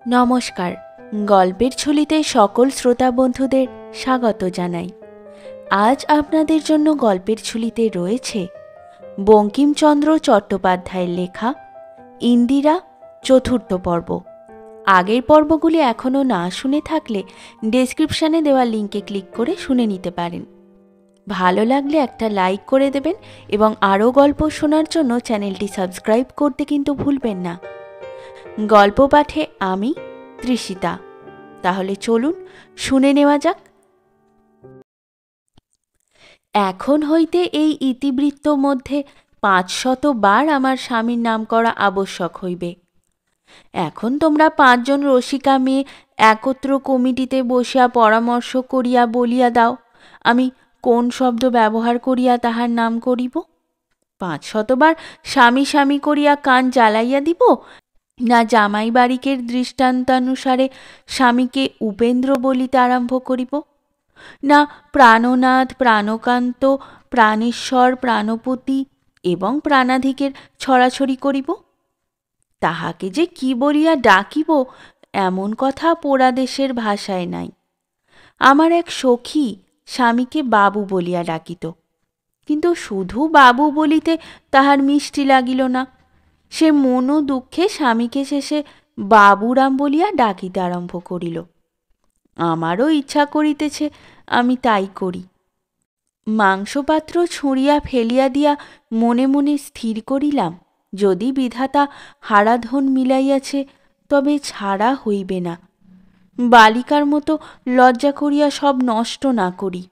নমস্কার। গল্পের ঝুলিতে সকল শ্রোতা বন্ধুদের স্বাগত জানাই। আজ আপনাদের জন্য গল্পের ঝুলিতে রয়েছে বঙ্কিমচন্দ্র চট্টোপাধ্যায়ের লেখা ইন্দিরা চতুর্থ পর্ব। আগের পর্বগুলি এখনও না শুনে থাকলে ডেসক্রিপশানে দেওয়া লিঙ্কে ক্লিক করে শুনে নিতে পারেন। ভালো লাগলে একটা লাইক করে দেবেন এবং আরও গল্প শোনার জন্য চ্যানেলটি সাবস্ক্রাইব করতে কিন্তু ভুলবেন না। গল্প পাঠে আমি তৃষিতা। তাহলে চলুন শুনে নেওয়া যাক। এখন হইতে এই ইতিবৃত্ত মধ্যে 500 বার আমার স্বামীর নাম করা আবশ্যক হইবে। এখন তোমরা 5 জন রসিকা মেয়ে একত্র কমিটিতে বসিয়া পরামর্শ করিয়া বলিয়া দাও, আমি কোন শব্দ ব্যবহার করিয়া তাহার নাম করিব। 500 বার স্বামী স্বামী করিয়া কান জ্বালাইয়া দিব, না জামাই বারিকের দৃষ্টান্তানুসারে স্বামীকে উপেন্দ্র বলিতে আরম্ভ করিব, না প্রাণনাথ, প্রাণকান্ত, প্রাণেশ্বর, প্রাণপতি এবং প্রাণাধিকের ছড়াছড়ি করিব। তাহাকে যে কি বলিয়া ডাকিব এমন কথা পোড়াদেশের ভাষায় নাই। আমার এক সখী স্বামীকে বাবু বলিয়া ডাকিত, কিন্তু শুধু বাবু বলিতে তাহার মিষ্টি লাগিল না। সে মনো দুঃখে স্বামীকে শেষে বাবুরাম বলিয়া ডাকিতে আরম্ভ করিল। আমারও ইচ্ছা করিতেছে আমি তাই করি। মাংসপাত্র ছুঁড়িয়া ফেলিয়া দিয়া মনে মনে স্থির করিলাম, যদি বিধাতা হারাধন মিলাইয়াছে তবে ছাড়া হইবে না। বালিকার মতো লজ্জা করিয়া সব নষ্ট না করি।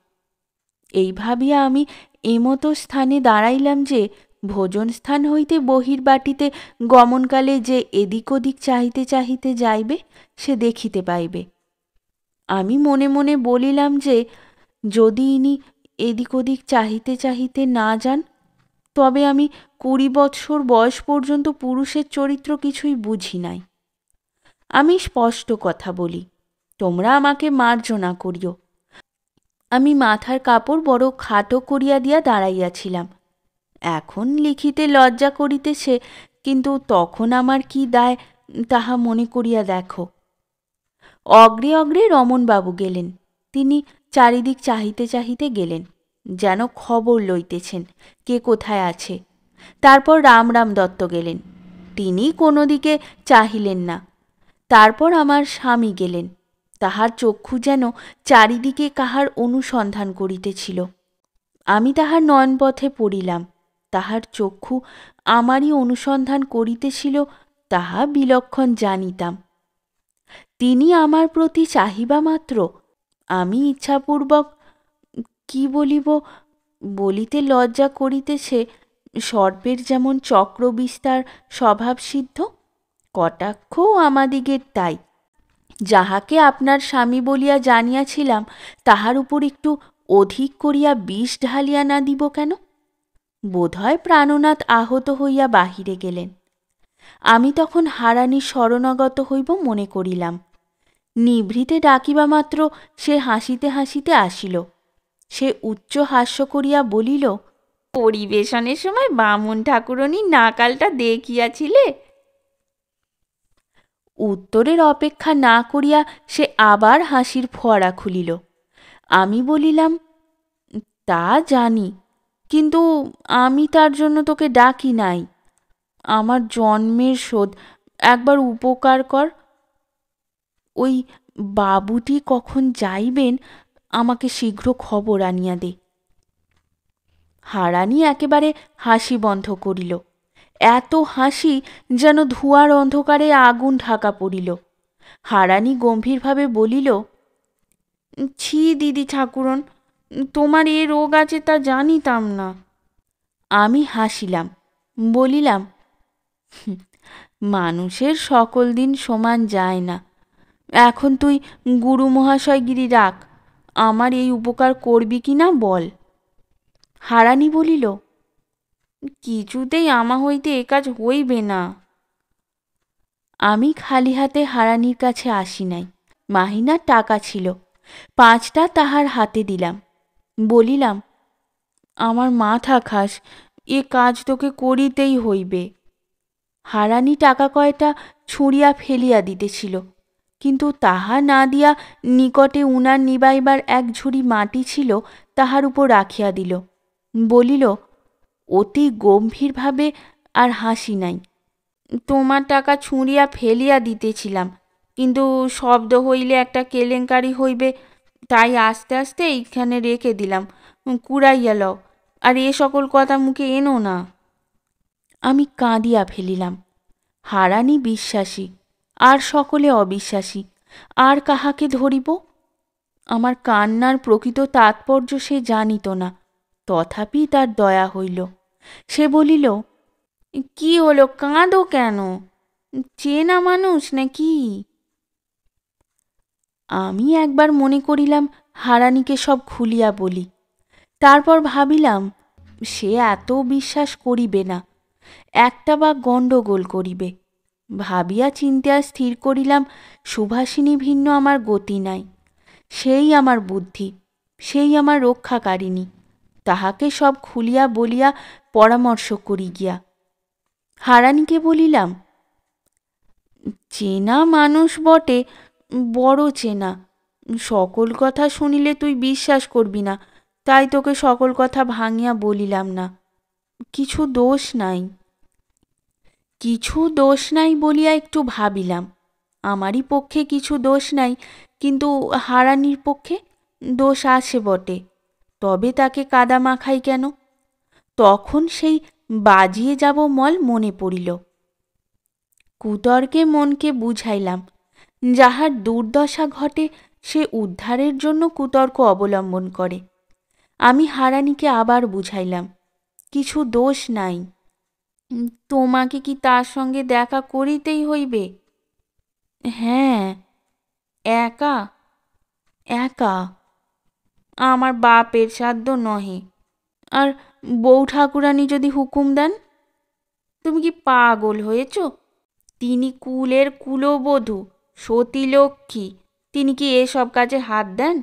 এই ভাবিয়া আমি এমতো স্থানে দাঁড়াইলাম যে ভোজন স্থান হইতে বহির্বাটিতে গমনকালে যে এদিক ওদিক চাহিতে চাহিতে যাইবে সে দেখিতে পাইবে। আমি মনে মনে বলিলাম যে যদি ইনি এদিক ওদিক চাহিতে চাহিতে না যান তবে আমি 20 বৎসর বয়স পর্যন্ত পুরুষের চরিত্র কিছুই বুঝি নাই। আমি স্পষ্ট কথা বলি, তোমরা আমাকে মার্জনা করিও। আমি মাথার কাপড় বড় খাটো করিয়া দিয়া দাঁড়াইয়াছিলাম। এখন লিখিতে লজ্জা করিতেছে, কিন্তু তখন আমার কি দায় তাহা মনে করিয়া দেখো। অগ্রে অগ্রে রমণবাবু গেলেন। তিনি চারিদিক চাহিতে চাহিতে গেলেন, যেন খবর লইতেছেন কে কোথায় আছে। তারপর রামরাম দত্ত গেলেন, তিনি কোনো দিকে চাহিলেন না। তারপর আমার স্বামী গেলেন, তাহার চক্ষু যেন চারিদিকে কাহার অনুসন্ধান করিতেছিল। আমি তাহার নয়নপথে পড়িলাম, তাহার চক্ষু আমারই অনুসন্ধান করিতেছিল তাহা বিলক্ষণ জানিতাম। তিনি আমার প্রতি চাহিবা মাত্র আমি ইচ্ছাপূর্বক কি বলিব, বলিতে লজ্জা করিতেছে, সর্পের যেমন চক্র বিস্তার স্বভাব সিদ্ধ, কটাক্ষও আমাদিগের তাই। যাহাকে আপনার স্বামী বলিয়া জানিয়াছিলাম তাহার উপর একটু অধিক করিয়া বিষ ঢালিয়া না দিব কেন? বোধহয় প্রাণনাথ আহত হইয়া বাহিরে গেলেন। আমি তখন হারানির শরণাগত হইব মনে করিলাম। নিভৃতে ডাকিবা মাত্র সে হাসিতে হাসিতে আসিল। সে উচ্চ হাস্য করিয়া বলিল, পরিবেশনের সময় বামুন ঠাকুরনী নাকালটা দেখিয়াছিলে? উত্তরের অপেক্ষা না করিয়া সে আবার হাসির ফোয়ারা খুলিল। আমি বলিলাম, তা জানি, কিন্তু আমি তার জন্য তোকে ডাকি নাই। আমার জন্মের শোধ, একবার উপকার কর। ওই বাবুটি কখন যাইবেন আমাকে শীঘ্র খবর আনিয়া দে। হারানি একেবারে হাসি বন্ধ করিল। এত হাসি যেন ধোঁয়ার অন্ধকারে আগুন ঢাকা পড়িল। হারানি গম্ভীরভাবে বলিল, ছি দিদি ঠাকুরন, তোমার এ রোগ আছে তা জানিতাম না। আমি হাসিলাম, বলিলাম, মানুষের সকল দিন সমান যায় না। এখন তুই গুরু মহাশয়গিরি রাখ, আমার এই উপকার করবি কি না বল। হারানি বলিল, কিছুতেই আমা হইতে এ কাজ হইবে না। আমি খালি হাতে হারানির কাছে আসি নাই। মাহিনার টাকা ছিল, 5টা তাহার হাতে দিলাম। বলিলাম, আমার মাথা খাস, এ কাজ তোকে করিতেই হইবে। হারানি টাকা কয়টা ছুঁড়িয়া ফেলিয়া দিতেছিল। কিন্তু তাহা না দিয়া নিকটে উনার নিবাইবার এক ঝুড়ি মাটি ছিল, তাহার উপর রাখিয়া দিল। বলিল অতি গম্ভীরভাবে, আর হাসি নাই, তোমার টাকা ছুঁড়িয়া ফেলিয়া দিতেছিলাম, কিন্তু শব্দ হইলে একটা কেলেঙ্কারি হইবে, তাই আস্তে আস্তে এইখানে রেখে দিলাম, কুড়াইয়া লও, আর এ সকল কথা মুখে এনো না। আমি কাঁদিয়া ফেলিলাম। হারানি বিশ্বাসী, আর সকলে অবিশ্বাসী, আর কাহাকে ধরিব? আমার কান্নার প্রকৃত তাৎপর্য সে জানিত না, তথাপি তার দয়া হইল। সে বলিল, কি হলো, কাঁদো কেন? চেনা মানুষ নাকি? আমি একবার মনে করিলাম হারানিকে সব খুলিয়া বলি। তারপর ভাবিলাম সে এত বিশ্বাস করিবে না, একটা বা গণ্ডগোল করিবে। ভাবিয়া চিন্তিয়া স্থির করিলাম সুভাষিনী ভিন্ন আমার গতি নাই। সেই আমার বুদ্ধি, সেই আমার রক্ষাকারিণী। তাহাকে সব খুলিয়া বলিয়া পরামর্শ করি গিয়া। হারানিকে বলিলাম, চেনা মানুষ বটে, বড় চেনা। সকল কথা শুনিলে তুই বিশ্বাস করবি না, তাই তোকে সকল কথা ভাঙিয়া বলিলাম না। কিছু দোষ নাই। কিছু দোষ নাই বলিয়া একটু ভাবিলাম। আমারই পক্ষে কিছু দোষ নাই, কিন্তু হারানির পক্ষে দোষ আছে বটে, তবে তাকে কাদা মাখাই কেন? তখন সেই বাজিয়ে যাব মল মনে পড়িল। কুতর্কে মনকে বুঝাইলাম, যাহার দুর্দশা ঘটে সে উদ্ধারের জন্য কুতর্ক অবলম্বন করে। আমি হারানিকে আবার বুঝাইলাম, কিছু দোষ নাই, তোমাকে কি তার সঙ্গে দেখা করিতেই হইবে? হ্যাঁ। একা? একা। আমার বাপের সাধ্য নহে। আর বউ ঠাকুরানী যদি হুকুম দেন? তুমি কি পাগল হয়েছ? তিনি কুলের কুলবধূ, সতীলক্ষ্মী, তিনি কি এসব কাজে হাত দেন?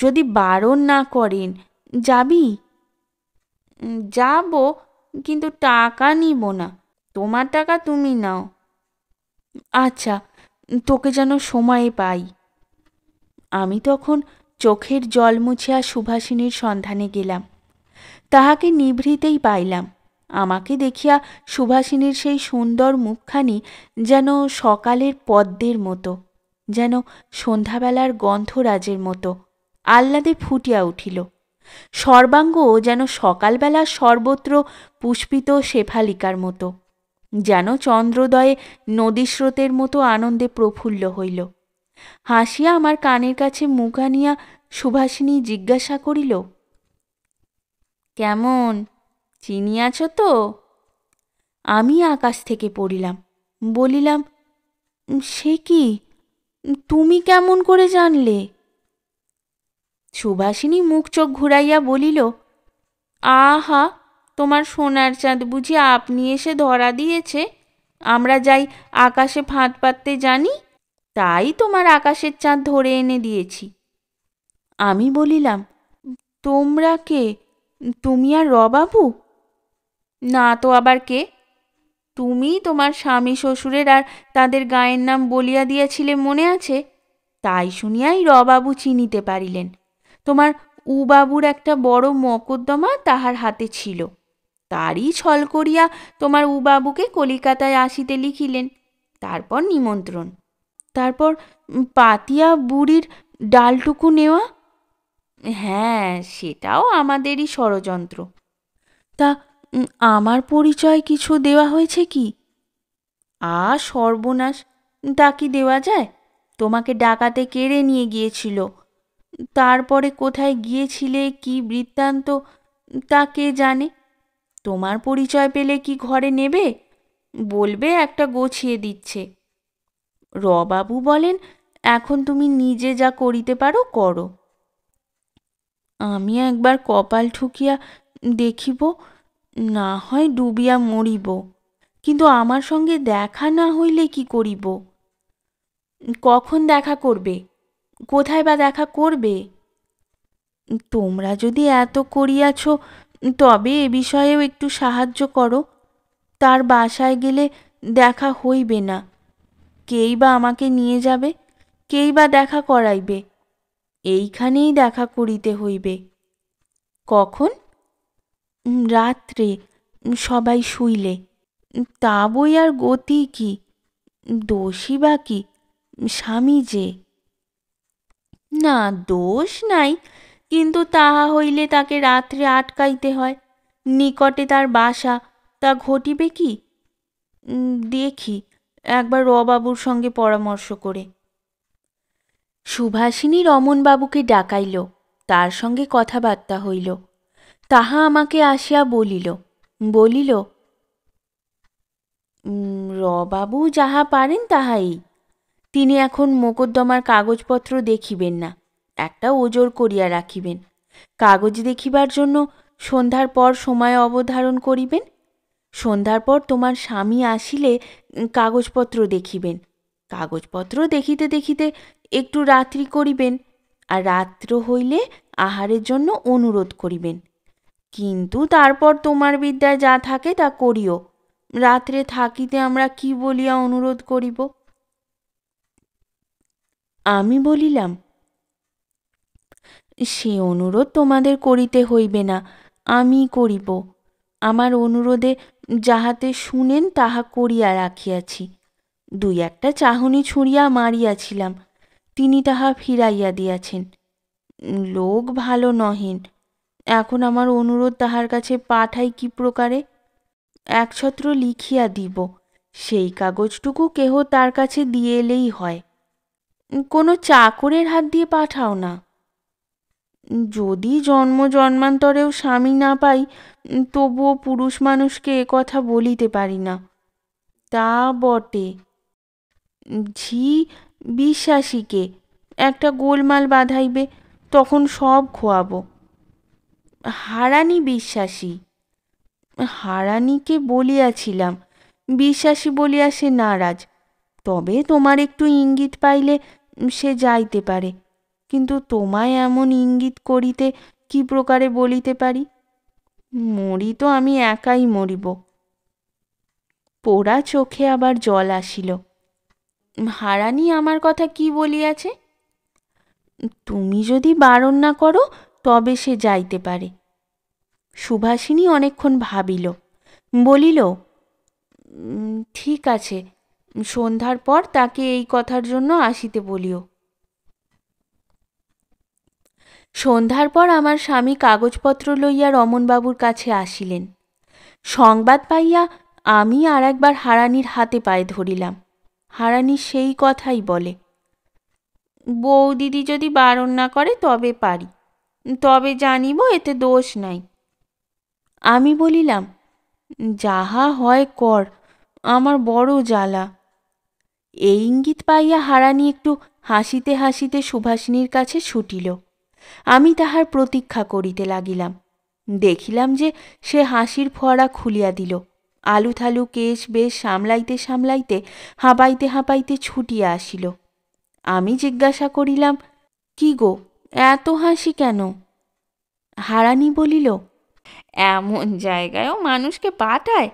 যদি বারণ না করেন, যাবি? যাব, কিন্তু টাকা নিব না, তোমার টাকা তুমি নাও। আচ্ছা, তোকে যেন সময়ে পাই। আমি তখন চোখের জল মুছিয়া সুভাষিনীর সন্ধানে গেলাম। তাহাকে নিভৃতেই পাইলাম। আমাকে দেখিয়া সুভাষিনীর সেই সুন্দর মুখখানি যেন সকালের পদ্মের মতো, যেন সন্ধ্যাবেলার গন্ধরাজের মতো আহ্লাদে ফুটিয়া উঠিল। সর্বাঙ্গ যেন সকালবেলা সর্বত্র পুষ্পিত শেফালিকার মতো, যেন চন্দ্রোদয়ে নদীস্রোতের মতো আনন্দে প্রফুল্ল হইল। হাসিয়া আমার কানের কাছে মুখ আনিয়া সুভাষিনী জিজ্ঞাসা করিল, কেমন, চিনিয়াছ তো? আমি আকাশ থেকে পড়িলাম। বলিলাম, সে কি, তুমি কেমন করে জানলে? সুভাষিনী মুখ চোখ ঘুরাইয়া বলিল, আহা, তোমার সোনার চাঁদ বুঝি আপনি এসে ধরা দিয়েছে? আমরা যাই আকাশে ফাঁদ পাততে জানি, তাই তোমার আকাশের চাঁদ ধরে এনে দিয়েছি। আমি বলিলাম, তোমরা কে, তুমি আর রবাবু? না তো আবার কে? তুমি তোমার স্বামী শ্বশুরের আর তাদের গায়ের নাম বলিয়া দিয়াছিলে, মনে আছে? তাই শুনিয়াই রবাবু চিনিতে পারিলেন। তোমার উবাবুর একটা বড় মকদ্দমা তাহার হাতে ছিল, তারই ছল করিয়া তোমার উবাবুকে কলিকাতায় আসিতে লিখিলেন। তারপর নিমন্ত্রণ, তারপর পাতিয়া বুড়ির ডালটুকু নেওয়া। হ্যাঁ, সেটাও আমাদেরই ষড়যন্ত্র। তা আমার পরিচয় কিছু দেওয়া হয়েছে কি? সর্বনাশ, তা কি দেওয়া যায়? তোমাকে ডাকাতে কেড়ে নিয়ে গিয়েছিল, তারপরে কোথায় গিয়েছিলে, কি বৃত্তান্ত, তা কে জানে? তোমার পরিচয় পেলে কি ঘরে নেবে? বলবে একটা গোছিয়ে দিচ্ছে। রবাবু বলেন, এখন তুমি নিজে যা করিতে পারো করো। আমি একবার কপাল ঠুকিয়া দেখিব, না হয় ডুবিয়া মরিব, কিন্তু আমার সঙ্গে দেখা না হইলে কি করিব? কখন দেখা করবে? কোথায় বা দেখা করবে? তোমরা যদি এত করিয়াছ, তবে এ বিষয়েও একটু সাহায্য করো। তার বাসায় গেলে দেখা হইবে না। কেই বা আমাকে নিয়ে যাবে, কেই বা দেখা করাইবে? এইখানেই দেখা করিতে হইবে। কখন? রাত্রে, সবাই শুইলে। তা বই আর গতি কি? দোষী বা কি? স্বামী যে। না, দোষ নাই, কিন্তু তাহা হইলে তাকে রাত্রে আটকাইতে হয়, নিকটে তার বাসা, তা ঘটিবে কি? দেখি একবার রবাবুর সঙ্গে পরামর্শ করে। সুভাষিনী রমণবাবুকে ডাকাইল, তার সঙ্গে কথাবার্তা হইল। তাহা আমাকে আসিয়া বলিল, বলিল, রবাবু যাহা পারেন তাহাই। তিনি এখন মোকদ্দমার কাগজপত্র দেখিবেন না, একটা ওজর করিয়া রাখিবেন। কাগজ দেখিবার জন্য সন্ধ্যার পর সময় অবধারণ করিবেন। সন্ধ্যার পর তোমার স্বামী আসিলে কাগজপত্র দেখিবেন। কাগজপত্র দেখিতে দেখিতে একটু রাত্রি করিবেন, আর রাত্র হইলে আহারের জন্য অনুরোধ করিবেন। কিন্তু তারপর তোমার বিদ্যায় যা থাকে তা করিও। রাত্রে থাকিতে আমরা কি বলিয়া অনুরোধ করিব? আমি বলিলাম, সে অনুরোধ তোমাদের করিতে হইবে না, আমি করিব। আমার অনুরোধে যাহাতে শুনেন তাহা করিয়া রাখিয়াছি। দুই একটা চাহনি ছুঁড়িয়া মারিয়াছিলাম, তিনি তাহা ফিরাইয়া দিয়াছেন। লোক ভালো নহেন। এখন আমার অনুরোধ তাহার কাছে পাঠাই কি প্রকারে? একছত্র লিখিয়া দিব, সেই কাগজটুকু কেহ তার কাছে দিয়ে এলেই হয়। কোনো চাকরের হাত দিয়ে পাঠাও না। যদি জন্ম জন্মান্তরেও স্বামী না পাই, তবুও পুরুষ মানুষকে কথা বলিতে পারি না। তা বটে। ঝি বিশ্বাসীকে একটা গোলমাল বাঁধাইবে, তখন সব খোয়াবো। হারানি বিশ্বাসী। হারানিকে বলিয়াছিলাম, বিশ্বাসী বলিয়া সে নারাজ। তবে তোমার একটু ইঙ্গিত পাইলে সে যাইতে পারে। কিন্তু তোমায় এমন ইঙ্গিত করিতে কি প্রকারে বলিতে পারি? মরি তো আমি একাই মরিব। পোড়া চোখে আবার জল আসিল। হারানি আমার কথা কি বলিয়াছে? তুমি যদি বারণ না করো তবে সে যাইতে পারে। সুভাষিনী অনেকক্ষণ ভাবিল, বলিল, ঠিক আছে, সন্ধ্যার পর তাকে এই কথার জন্য আসিতে বলিও। সন্ধ্যার পর আমার স্বামী কাগজপত্র লইয়া রমণবাবুর কাছে আসিলেন। সংবাদ পাইয়া আমি আর একবার হারানির হাতে পায়ে ধরিলাম। হারানি সেই কথাই বলে, বৌদিদি যদি বারণ না করে তবে পারি, তবে জানিব এতে দোষ নাই। আমি বলিলাম, যাহা হয় কর, আমার বড় জ্বালা। এই ইঙ্গিত পাইয়া হারানি একটু হাসিতে হাসিতে সুভাষিনীর কাছে ছুটিল। আমি তাহার প্রতীক্ষা করিতে লাগিলাম। দেখিলাম যে সে হাসির ফোয়ারা খুলিয়া দিল। আলু থালু কেশ বেশ সামলাইতে সামলাইতে হাঁপাইতে হাঁপাইতে ছুটিয়া আসিল। আমি জিজ্ঞাসা করিলাম, কি গো, এত হাসি কেন? হারানি বলিল, এমন জায়গায়ও মানুষকে পাঠায়,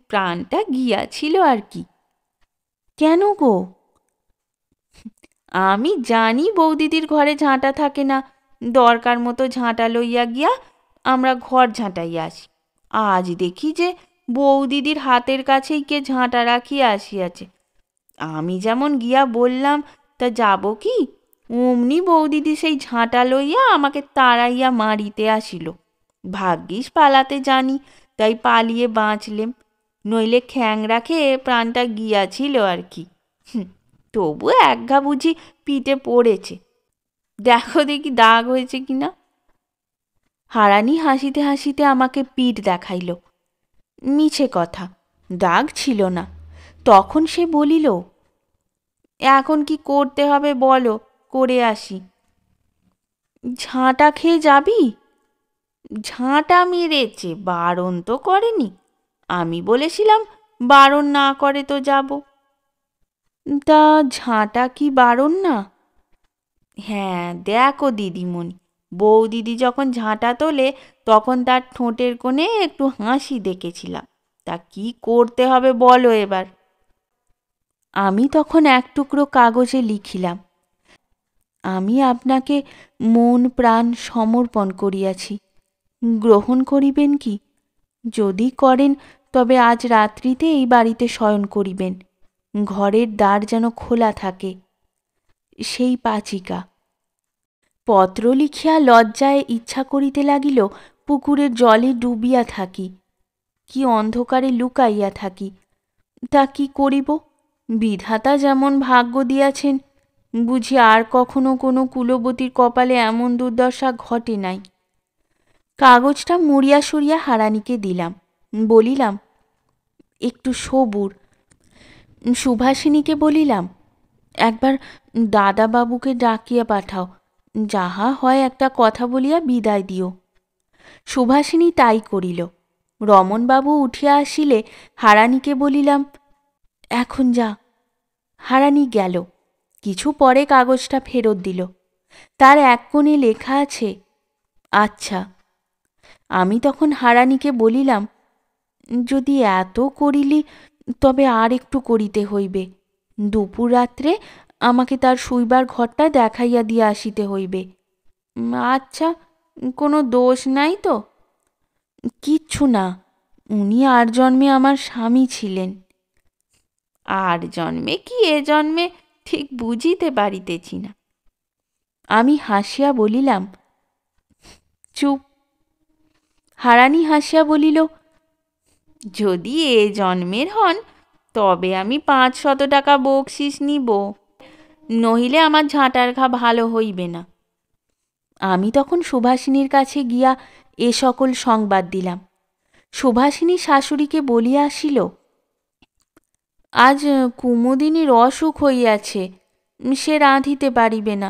প্রাণটা গিয়াছিল আর কি। কেন গো? আমি জানি বৌদিদির ঘরে ঝাঁটা থাকে না, দরকার মতো ঝাঁটা লইয়া গিয়া আমরা ঘর ঝাঁটাইয়া আসি। আজ দেখি যে বৌদিদির হাতের কাছেই কে ঝাঁটা রাখিয়া আসিয়াছে। আমি যেমন গিয়া বললাম, তা যাব কি, অমনি বৌদিদি সেই ঝাঁটা লইয়া আমাকে তাড়াইয়া মারিতে আসিল। ভাগ্যিস পালাতে জানি, তাই পালিয়ে বাঁচলেম, নইলে খ্যাংরা খেয়ে প্রাণটা গিয়াছিল আর কি। তবু একঘা বুঝি পিঠে পড়েছে, দেখো দেখি দাগ হয়েছে কিনা। হারানি হাসিতে হাসিতে আমাকে পিঠ দেখাইল। মিছে কথা, দাগ ছিল না। তখন সে বলিল, এখন কি করতে হবে বলো, করে আসি। ঝাঁটা খেয়ে যাবি? ঝাঁটা মেরেছে, বারণ তো করেনি। আমি বলেছিলাম বারণ না করে তো যাব। তা ঝাঁটা কি বারণ না? হ্যাঁ, দেখো দিদিমণি, বৌদিদি যখন ঝাঁটা তোলে তখন তার ঠোঁটের কোণে একটু হাসি দেখেছিলাম। তা কি করতে হবে বলো এবার? আমি তখন এক টুকরো কাগজে লিখিলাম, আমি আপনাকে মন প্রাণ সমর্পণ করিয়াছি, গ্রহণ করিবেন কি? যদি করেন তবে আজ রাত্রিতে এই বাড়িতে শয়ন করিবেন, ঘরের দ্বার যেন খোলা থাকে। সেই পাচিকা। পত্র লিখিয়া লজ্জায় ইচ্ছা করিতে লাগিল পুকুরের জলে ডুবিয়া থাকি, কি অন্ধকারে লুকাইয়া থাকি। তা কি করিব? বিধাতা যেমন ভাগ্য দিয়াছেন, বুঝি আর কখনো কোনো কুলবতীর কপালে এমন দুর্দশা ঘটে নাই। কাগজটা মুড়িয়া সরিয়া হারানিকে দিলাম, বলিলাম, একটু সবুর। সুভাষিনীকে বলিলাম, একবার দাদাবাবুকে ডাকিয়া পাঠাও, যাহা হয় একটা কথা বলিয়া বিদায় দিও। সুভাষিনী তাই করিল। রমণবাবু উঠিয়া আসিলে হারানিকে বলিলাম, এখন যা। হারানি গেল। কিছু পরে কাগজটা ফেরত দিল। তার এক কোণে লেখা আছে, আচ্ছা। আমি তখন হারানিকে বলিলাম, যদি এত করিলি তবে আর একটু করিতে হইবে। দুপুর রাত্রে আমাকে তার শুইবার ঘরটা দেখাইয়া দিয়া আসিতে হইবে। আচ্ছা, কোনো দোষ নাই তো? কিচ্ছু না, উনি আর জন্মে আমার স্বামী ছিলেন। আর জন্মে কি এ জন্মে ঠিক বুঝিতে পারিতেছি না। আমি হাসিয়া বলিলাম, চুপ। হারানি হাসিয়া বলিল, যদি এ জন্মের হন তবে আমি 500 টাকা বকশিস নিব, নহিলে আমার ঝাঁটার ঘা ভালো হইবে না। আমি তখন সুভাষিনীর কাছে গিয়া এ সকল সংবাদ দিলাম। সুভাষিনী শাশুড়িকে বলিয়া আসিল, আজ কুমুদিনীর অসুখ হইয়াছে, সে রাঁধিতে পারিবে না,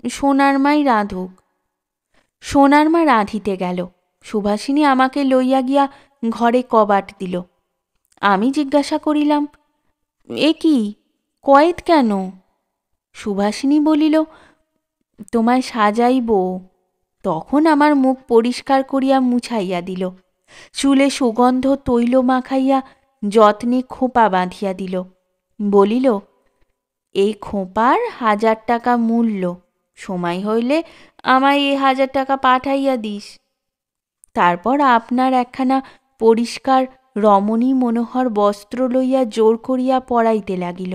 সোনার মাই রাঁধুক। সোনার মা রাঁধিতে গেল। সুভাষিনী আমাকে লইয়া গিয়া ঘরে কবাট দিল। আমি জিজ্ঞাসা করিলাম, এ কি, কয়েত কেন? সুভাষিনী বলিল, তোমায় সাজাইব। তখন আমার মুখ পরিষ্কার করিয়া মুছাইয়া দিল, চুলে সুগন্ধ তৈল মাখাইয়া যত্নে খোঁপা বাঁধিয়া দিল। বলিল, এই খোঁপার 1000 টাকা মূল্য, সময় হইলে আমায় 1000 টাকা পাঠাইয়া দিস। তারপর আপনার একখানা পরিষ্কার রমণী মনোহর বস্ত্র লইয়া জোর করিয়া পরাইতে লাগিল।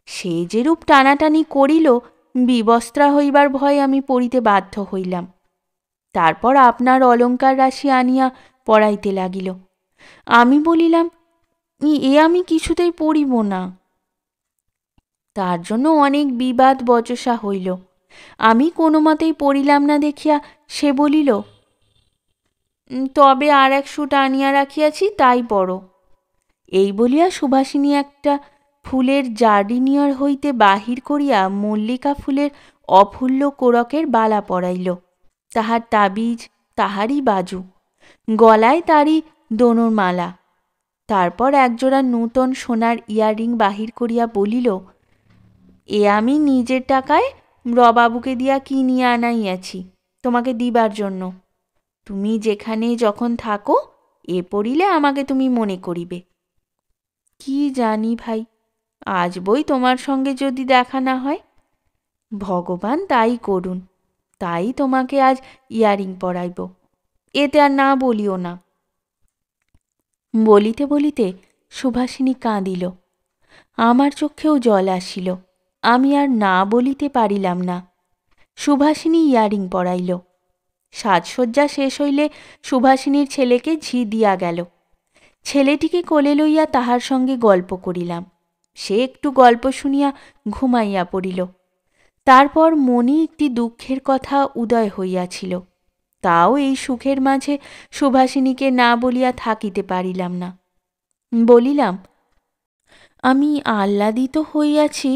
সে যেরূপ টানাটানি করিল, বিবস্ত্রা হইবার ভয়ে আমি পড়িতে বাধ্য হইলাম। তারপর আপনার অলঙ্কার রাশি আনিয়া পরাইতে লাগিল। আমি বলিলাম, এ আমি কিছুতেই পরিব না। তার জন্য অনেক বিবাদ বচসা হইল। আমি কোনো মতেই পড়িলাম না দেখিয়া সে বলিল, তবে আর 1 সুট আনিয়া রাখিয়াছি, তাই পরো। এই বলিয়া সুভাষিনী একটা ফুলের জার্ডিনিয়ার হইতে বাহির করিয়া মল্লিকা ফুলের অফুল্ল কোরকের বালা পরাইল, তাহার তাবিজ তাহারই বাজু, গলায় তারই দোনোর মালা। তারপর একজোড়া নূতন সোনার ইয়াররিং বাহির করিয়া বলিল, এ আমি নিজের টাকায় রবাবুকে দিয়া কিনিয়া আনাইয়াছি তোমাকে দিবার জন্য। তুমি যেখানে যখন থাকো, এ পড়িলে আমাকে তুমি মনে করিবে। কি জানি ভাই, আজ বই তোমার সঙ্গে যদি দেখা না হয়। ভগবান তাই করুন, তাই তোমাকে আজ ইয়ারিং পরাইব, এতে আর না বলিও না। বলিতে বলিতে সুভাষিনী কাঁদিল। আমার চোখেও জল আসিল। আমি আর না বলিতে পারিলাম না। সুভাষিনী ইয়ারিং পরাইল। সাজসজ্জা শেষ হইলে সুভাষিনীর ছেলেকে ঝি দিয়া গেল। ছেলেটিকে কোলে লইয়া তাহার সঙ্গে গল্প করিলাম। সে একটু গল্প শুনিয়া ঘুমাইয়া পড়িল। তারপর মনে একটি দুঃখের কথা উদয় হইয়াছিল। তাও এই সুখের মাঝে সুভাষিনীকে না বলিয়া থাকিতে পারিলাম না। বলিলাম, আমি আহ্লাদিত হইয়াছি,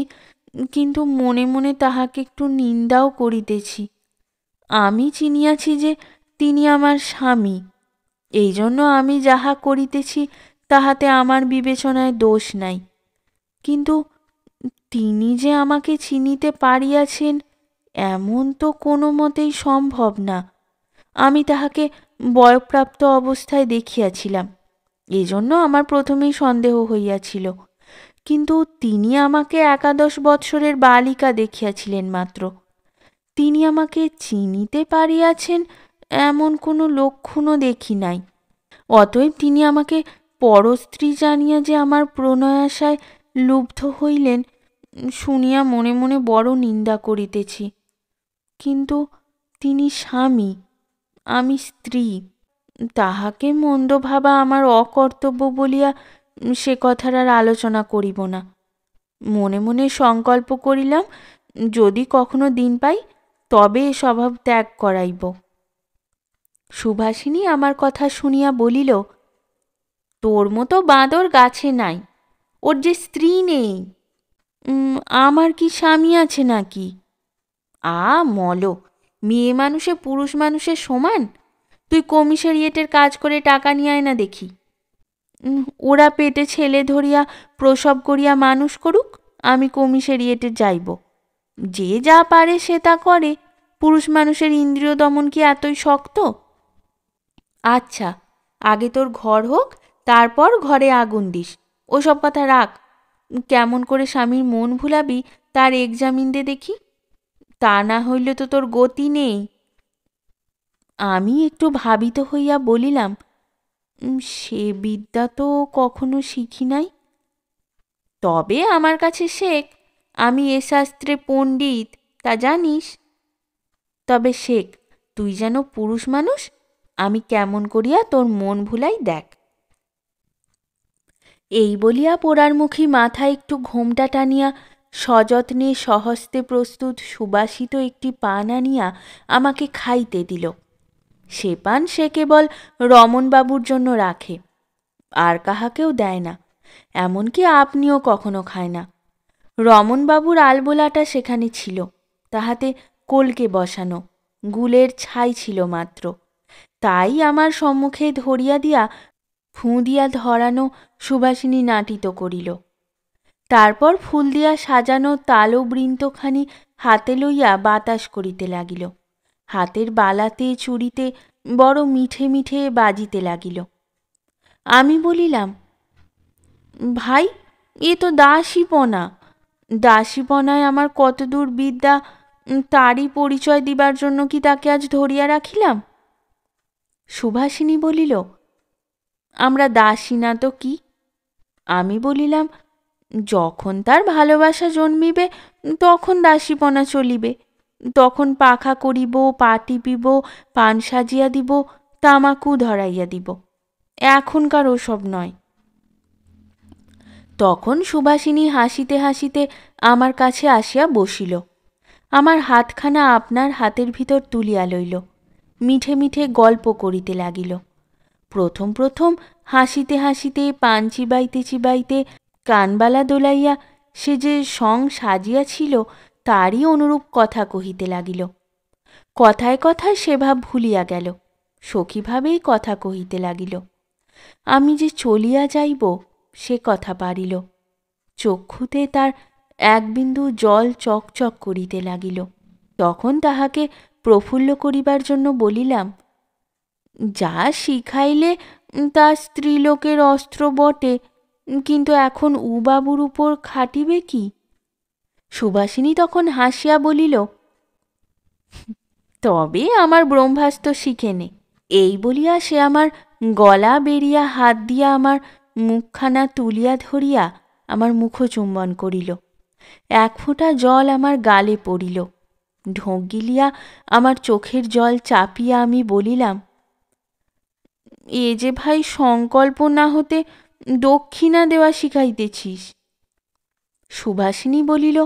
কিন্তু মনে মনে তাহাকে একটু নিন্দাও করিতেছি। আমি চিনিয়াছি যে তিনি আমার স্বামী, এই জন্য আমি যাহা করিতেছি তাহাতে আমার বিবেচনায় দোষ নাই। কিন্তু তিনি যে আমাকে চিনিতে পারিয়াছেন এমন তো কোনো মতেই সম্ভব না। আমি তাহাকে বয়প্রাপ্ত অবস্থায় দেখিয়াছিলাম, এজন্য আমার প্রথমেই সন্দেহ হইয়াছিল। কিন্তু তিনি আমাকে 11 বৎসরের বালিকা দেখিয়াছিলেন মাত্র। তিনি আমাকে চিনিতে পারিয়াছেন এমন কোনো লক্ষণও দেখি নাই। অতএব তিনি আমাকে পরস্ত্রী জানিয়া যে আমার প্রণয়াশায় লুব্ধ হইলেন শুনিয়া মনে মনে বড় নিন্দা করিতেছি। কিন্তু তিনি স্বামী, আমি স্ত্রী। তাহাকে মন্দ ভাবা আমার অকর্তব্য বলিয়া সে কথার আর আলোচনা করিব না। মনে মনে সংকল্প করিলাম, যদি কখনো দিন পাই তবে এ স্বভাব ত্যাগ করাইব। সুভাষিনী আমার কথা শুনিয়া বলিল, তোর মতো বাঁদর গাছে নাই, ওর যে স্ত্রী নেই। আমার কি স্বামী আছে নাকি? মল, মেয়ে মানুষে পুরুষ মানুষের সমান? তুই কমিশারিয়েটের কাজ করে টাকা নিয়ে আয় না দেখি। ওরা পেটে ছেলে ধরিয়া প্রসব করিয়া মানুষ করুক, আমি কমিশারিয়েটে যাইব। যে যা পারে সে তা করে। পুরুষ মানুষের ইন্দ্রিয় দমন কি এতই শক্ত? আচ্ছা, আগে তোর ঘর হোক, তারপর ঘরে আগুন দিস। ওসব কথা রাখ। কেমন করে স্বামীর মন ভুলাবি তার এক্সামিন দে দেখি। তা না হইলে তো তোর গতি নেই। আমি একটু ভাবিত হইয়া বলিলাম, সে বিদ্যা তো কখনো শিখি নাই। তবে আমার কাছে শেখ, আমি এ শাস্ত্রে পণ্ডিত, তা জানিস। তবে শেখ, তুই যেন পুরুষ মানুষ, আমি কেমন করিয়া তোর মন ভুলাই দেখ। এই বলিয়া পোড়ারমুখী মাথায় একটু ঘোমটা টানিয়া সযত্নে সহস্তে প্রস্তুত সুবাসিত একটি পান আনিয়া আমাকে খাইতে দিল। সে পান সে কেবল রমণবাবুর জন্য রাখে, আর কাহাকেও দেয় না। এমনকি আপনিও কখনো খায় না। রমণবাবুর আলবোলাটা সেখানে ছিল, তাহাতে কলকে বসানো, গুলের ছাই ছিল মাত্র। তাই আমার সম্মুখে ধরিয়া দিয়া ফুঁ দিয়া ধরানো সুবাসিনী নাটিত করিল। তারপর ফুল দিয়া সাজানো তালো বৃন্তখানি হাতে লইয়া বাতাস করিতে লাগিল। হাতের বালাতে চুড়িতে বড় মিঠে মিঠে বাজিতে লাগিল। আমি বলিলাম, ভাই, এ তো দাসীপনা। দাসীপনায় আমার কতদূর বিদ্যা তারই পরিচয় দিবার জন্য কি তাকে আজ ধরিয়া রাখিলাম? সুভাষিনী বলিল, আমরা দাসী না তো কি? আমি বলিলাম, যখন তার ভালোবাসা জন্মিবে তখন দাসীপনা চলিবে। তখন পাখা করিব, পা টিপিব, পান সাজিয়া দিব, তামাকু ধরাইয়া দিব। এখনকার ওসব নয়। তখন সুভাষিনী হাসিতে হাসিতে আমার কাছে আসিয়া বসিল। আমার হাতখানা আপনার হাতের ভিতর তুলিয়া লইল। মিঠে মিঠে গল্প করিতে লাগিল। প্রথম প্রথম হাসিতে হাসিতে পান চিবাইতে চিবাইতে কানবালা দোলাইয়া সে যে সং সাজিয়াছিল তারই অনুরূপ কথা কহিতে লাগিল। কথায় কথায় সে ভাব ভুলিয়া গেল, সখীভাবেই কথা কহিতে লাগিল। আমি যে চলিয়া যাইব সে কথা পারিল। চক্ষুতে তার এক বিন্দু জল চকচক করিতে লাগিল। তখন তাহাকে প্রফুল্ল করিবার জন্য বলিলাম, যা শিখাইলে তা স্ত্রীলোকের অস্ত্র বটে, কিন্তু এখন উবাবুর উপর খাটিবে কি? সুভাষিনী তখন হাসিয়া বলিল, তবে আমার ব্রহ্মাস্ত্র শিখে নে। এই বলিয়া সে আমার গলা বেরিয়া হাত দিয়া আমার মুখখানা তুলিয়া ধরিয়া আমার মুখচুম্বন করিল। এক ফোঁটা জল আমার গালে পড়িল। ঢোক গিলিয়া আমার চোখের জল চাপিয়া আমি বলিলাম, এ যে ভাই সংকল্প না হতে দক্ষিণা দেওয়া শিখাইতেছিস। সুভাষিনী বলিল,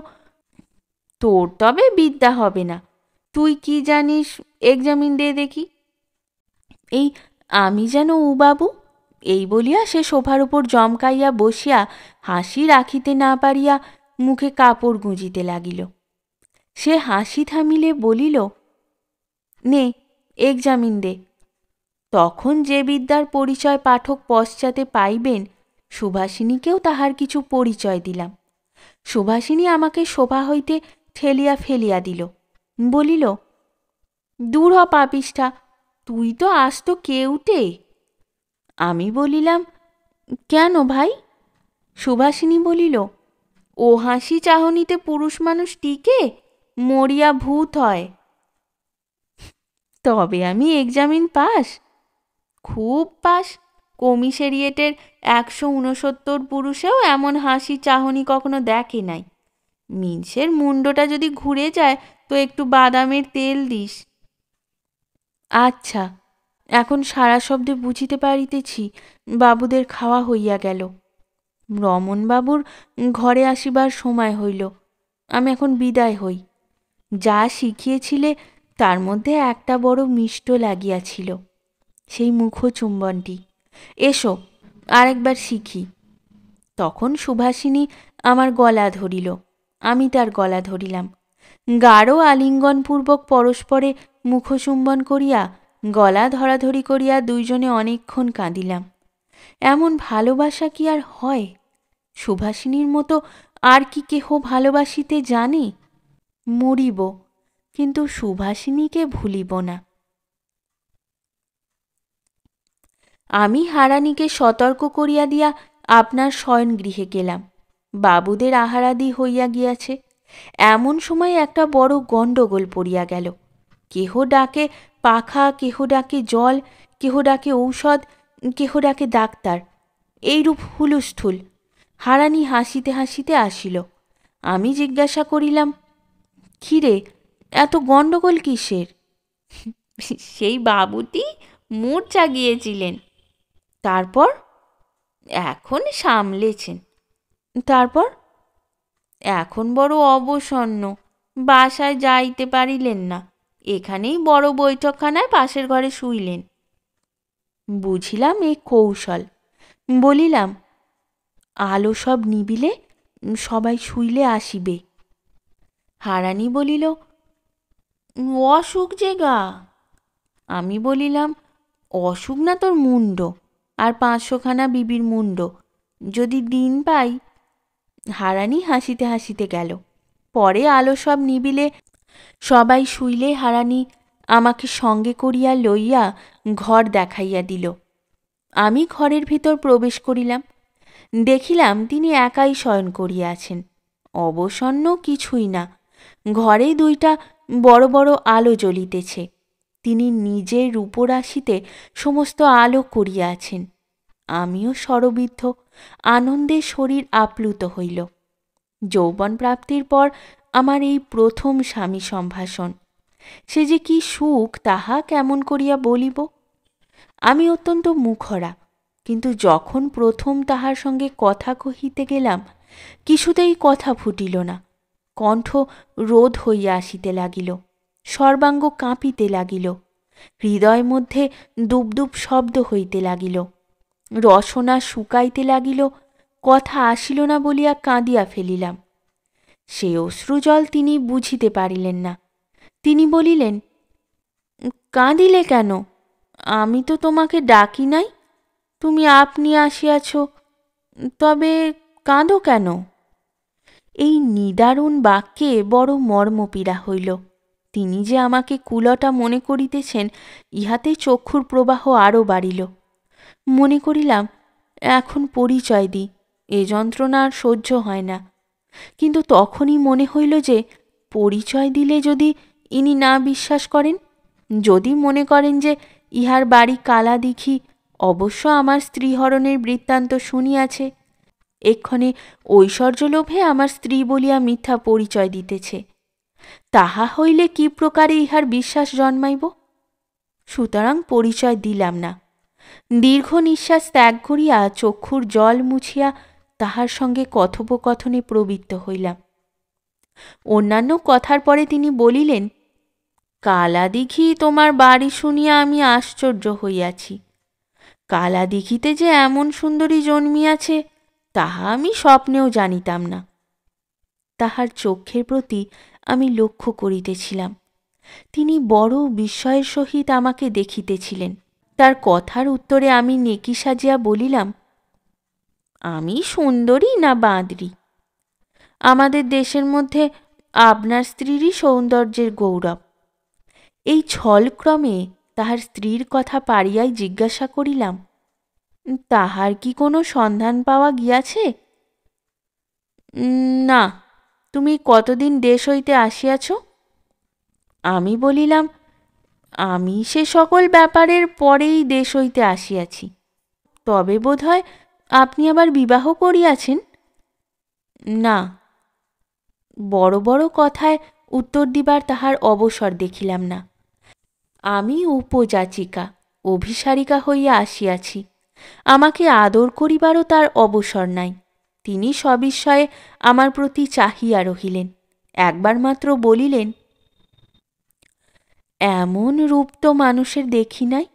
তোর তবে বিদ্যা হবে না। তুই কি জানিস, এক্সামিন দে দেখি। এই আমি যেন উবাবু। এই বলিয়া সে সোফার উপর জমকাইয়া বসিয়া হাসি রাখিতে না পারিয়া মুখে কাপড় গুঁজিতে লাগিল। সে হাসি থামিলে বলিল, নে এক্সামিন দে। তখন যে বিদ্যার পরিচয় পাঠক পশ্চাতে পাইবেন, সুভাষিনীকেও তাহার কিছু পরিচয় দিলাম। সুভাষিনী আমাকে শোভা হইতে ঠেলিয়া ফেলিয়া দিল, বলিল, দূর হ পাপিষ্ঠা, তুই তো আস্ত কেউটে। আমি বলিলাম, কেন ভাই? সুভাষিনী বলিল, ও হাসি চাহনিতে পুরুষ মানুষ টিকে, মরিয়া ভূত হয়। তবে আমি এক্সামিন পাস, খুব পাস। কমিশারিয়েটের 169 পুরুষেও এমন হাসি চাহনি কখনো দেখে নাই। মিনসের মুন্ডটা যদি ঘুরে যায় তো একটু বাদামের তেল দিস। আচ্ছা, এখন সারা শব্দে বুঝিতে পারিতেছি বাবুদের খাওয়া হইয়া গেল। রমনবাবুর ঘরে আসিবার সময় হইল। আমি এখন বিদায় হই। যা শিখিয়েছিলে তার মধ্যে একটা বড় মিষ্ট লাগিয়াছিল, সেই মুখচুম্বনটি। এসো আরেকবার শিখি। তখন সুভাষিনী আমার গলা ধরিল, আমি তার গলা ধরিলাম। গাঢ় আলিঙ্গনপূর্বক পরস্পরে মুখচুম্বন করিয়া গলা ধরাধরি করিয়া দুইজনে অনেকক্ষণ কাঁদিলাম। এমন ভালোবাসা কি আর হয়? সুভাষিনীর মতো আর কি কেহ ভালোবাসিতে জানে? মরিব, কিন্তু সুভাষিনীকে ভুলিব না। আমি হারানিকে সতর্ক করিয়া দিয়া আপনার শয়নগৃহে গেলাম। বাবুদের আহারাদি হইয়া গিয়াছে। এমন সময় একটা বড় গণ্ডগোল পড়িয়া গেল। কেহ ডাকে পাখা, কেহ ডাকে জল, কেহ ডাকে ঔষধ, কেহ ডাকে ডাক্তার। এইরূপ হুলস্থুল। হারানি হাসিতে হাসিতে আসিল। আমি জিজ্ঞাসা করিলাম, কিরে, এত গণ্ডগোল কিসের? সেই বাবুটি মূর্ছা গিয়েছিলেন। তারপর? এখন সামলেছেন। তারপর? এখন বড় অবসন্ন, বাসায় যাইতে পারিলেন না। এখানেই বড় বৈঠকখানায় পাশের ঘরে শুইলেন। বুঝিলাম এ কৌশল। বলিলাম, আলো সব নিবিলে সবাই শুইলে আসিবে। হারানি বলিল, অসুখ যে গা। আমি বলিলাম, অসুখ না তোর মুন্ড, আর 500খানা বিবির মুন্ড, যদি দিন পাই। হারানি হাসিতে হাসিতে গেল। পরে আলো সব নিবিলে সবাই শুইলে হারানি আমাকে সঙ্গে করিয়া লইয়া ঘর দেখাইয়া দিল। আমি ঘরের ভিতর প্রবেশ করিলাম। দেখিলাম তিনি একাই শয়ন করিয়াছেন। অবসন্ন কিছুই না, ঘরে 2টা বড় বড় আলো জ্বলিতেছে। তিনি নিজের রূপরাশিতে সমস্ত আলো করিয়াছেন। আমিও স্বরবিদ্ধ, আনন্দে শরীর আপ্লুত হইল। যৌবন প্রাপ্তির পর আমার এই প্রথম স্বামী সম্ভাষণ। সে যে কি সুখ তাহা কেমন করিয়া বলিব। আমি অত্যন্ত মুখরা, কিন্তু যখন প্রথম তাহার সঙ্গে কথা কহিতে গেলাম, কিছুতেই কথা ফুটিল না। কণ্ঠ রোধ হইয়া আসিতে লাগিল, সর্বাঙ্গ কাঁপিতে লাগিল, হৃদয় মধ্যে দুবদুব শব্দ হইতে লাগিল, রসনা শুকাইতে লাগিল, কথা আসিল না বলিয়া কাঁদিয়া ফেলিলাম। সে অশ্রুজল তিনি বুঝিতে পারিলেন না। তিনি বলিলেন, কাঁদিলে কেন? আমি তো তোমাকে ডাকি নাই, তুমি আপনি আসিয়াছ, তবে কাঁদো কেন? এই নিদারুণ বাক্যে বড় মর্মপীড়া হইল। তিনি যে আমাকে কুলটা মনে করিতেছেন, ইহাতে চক্ষুর প্রবাহ আরও বাড়িল। মনে করিলাম, এখন পরিচয় দিই, এ যন্ত্রণা আর সহ্য হয় না। কিন্তু তখনই মনে হইল যে পরিচয় দিলে যদি ইনি না বিশ্বাস করেন, যদি মনে করেন যে ইহার বাড়ি কালাদিঘি, অবশ্য আমার স্ত্রীহরণের বৃত্তান্ত শুনিয়াছে, এক্ষণে ঐশ্বর্যলোভে আমার স্ত্রী বলিয়া মিথ্যা পরিচয় দিতেছে, তাহা হইলে কি প্রকারে ইহার বিশ্বাস জন্মাইব? সুতরাং পরিচয় দিলাম না। দীর্ঘ নিঃশ্বাস ত্যাগ করিয়া চক্ষুর জল মুছিয়া তাহার সঙ্গে কথোপকথনে প্রবৃত্ত হইলাম। অন্যান্য কথার পরে তিনি বলিলেন, কালাদিঘি তোমার বাড়ি শুনিয়া আমি আশ্চর্য হইয়াছি। কালাদিঘিতে যে এমন সুন্দরী জন্মিয়াছে তাহা আমি স্বপ্নেও জানিতাম না। তাহার চক্ষের প্রতি আমি লক্ষ্য করিতেছিলাম। তিনি বড় বিস্ময়ের সহিত আমাকে দেখিতেছিলেন। তার কথার উত্তরে আমি নেকি সাজিয়া বলিলাম, আমি সুন্দরী না বাঁদরি? আমাদের দেশের মধ্যে আপনার স্ত্রীরই সৌন্দর্যের গৌরব। এই ছলক্রমে তাহার স্ত্রীর কথা পাড়িয়াই জিজ্ঞাসা করিলাম, তাহার কি কোনো সন্ধান পাওয়া গিয়াছে? না, তুমি কতদিন দেশ হইতে আসিয়াছ? আমি বলিলাম, আমি সে সকল ব্যাপারের পরেই দেশ হইতে আসিয়াছি। তবে বোধ হয় আপনি আবার বিবাহ করিয়াছেন? না। বড় বড় কথায় উত্তর দিবার তাহার অবসর দেখিলাম না। আমি উপযাচিকা, অভিসারিকা হইয়া আসিয়াছি। আমাকে আদর করিবারও তার অবসর নাই। তিনি সবিস্ময়ে আমার প্রতি চাহিয়া রহিলেন। একবার মাত্র বলিলেন, এমন রূপ তো মানুষের দেখি নাই।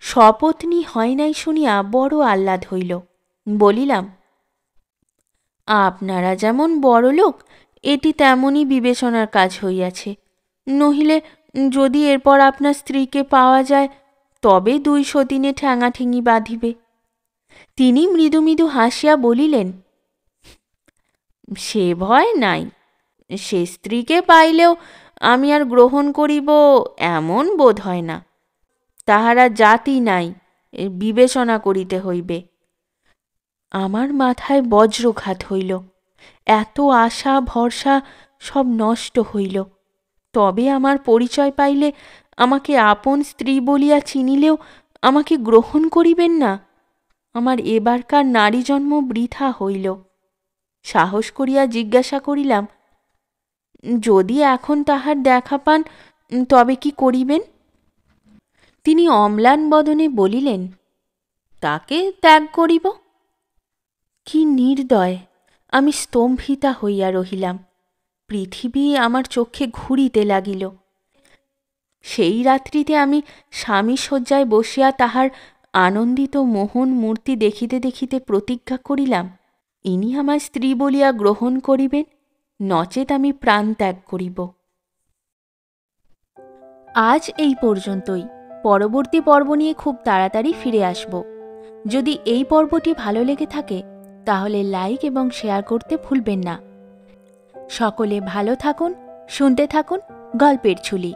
সপত্নী হয় নাই শুনিয়া বড় আহ্লাদ হইল। বলিলাম, আপনারা যেমন বড়লোক, এটি তেমনই বিবেচনার কাজ হইয়াছে। নহিলে যদি এরপর আপনার স্ত্রীকে পাওয়া যায়, তবে 2 সতিনে ঠ্যাঙাঠেঙি বাঁধিবে। তিনি মৃদু মৃদু হাসিয়া বলিলেন, সে ভয় নাই। সে স্ত্রীকে পাইলেও আমি আর গ্রহণ করিব এমন বোধ হয় না। তাহারা জাতি নাই, বিবেচনা করিতে হইবে। আমার মাথায় বজ্রঘাত হইল। এত আশা ভরসা সব নষ্ট হইল। তবে আমার পরিচয় পাইলে আমাকে আপন স্ত্রী বলিয়া চিনিলেও আমাকে গ্রহণ করিবেন না? আমার এবারকার নারী জন্ম বৃথা হইল। সাহস করিয়া জিজ্ঞাসা করিলাম, যদি এখন তাহার দেখা পান, তবে কি করিবেন? তিনি অম্লান বদনে বলিলেন, তাকে ত্যাগ করিব। কি নির্দয়! আমি স্তম্ভিতা হইয়া রহিলাম। পৃথিবী আমার চক্ষে ঘুরিতে লাগিল। সেই রাত্রিতে আমি স্বামী শয্যায় বসিয়া তাহার আনন্দিত মোহন মূর্তি দেখিতে দেখিতে প্রতিজ্ঞা করিলাম, ইনি আমার স্ত্রী বলিয়া গ্রহণ করিবেন, নচেত আমি প্রাণ ত্যাগ করিব। আজ এই পর্যন্তই। পরবর্তী পর্ব নিয়ে খুব তাড়াতাড়ি ফিরে আসব। যদি এই পর্বটি ভালো লেগে থাকে তাহলে লাইক এবং শেয়ার করতে ভুলবেন না। সকলে ভালো থাকুন, শুনতে থাকুন গল্পের ঝুলি।